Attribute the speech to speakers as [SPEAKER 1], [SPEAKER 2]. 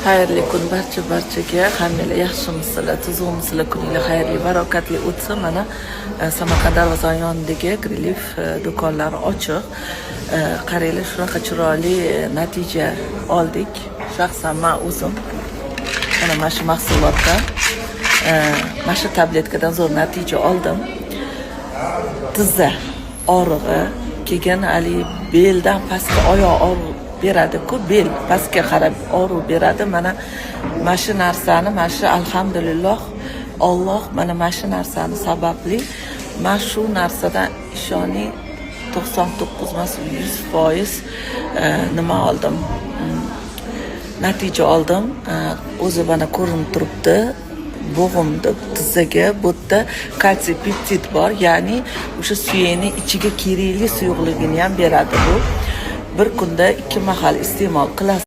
[SPEAKER 1] Xayrli kun barchaga. Hammalar yaxshimisizlar, tuzukmisizlar? Kuninglar xayrli, barokatli o'tsin. Mana Samarqand darvozasi yonidagi Griliv do'konlari ochiq. Qaranglar, shunaqa chiroyli natija oldik. Shaxsan men o'zim mana shu mahsulotdan, mana shu tabletkadan zo'r natija oldim. Tizza og'rig'i, keyin ali beldan pastga oyoq og'rig'i beradi-ku, bel pastga qarab og'riq beradi. Mana shu narsani, mana shu alhamdulillah Alloh mana shu narsani sababli men shu narsadan ishoning 99 emas 100% nima oldim? Natija oldim. O'zi mana ko'rinib turibdi. Bo'g'imda tizzaga bu yerda kalsiy peptid bor, ya'ni o'sha suyakni ichiga kerakli suyuqligini ham beradi bu. Bir kunda 2 mahal iste'mol qilasiz.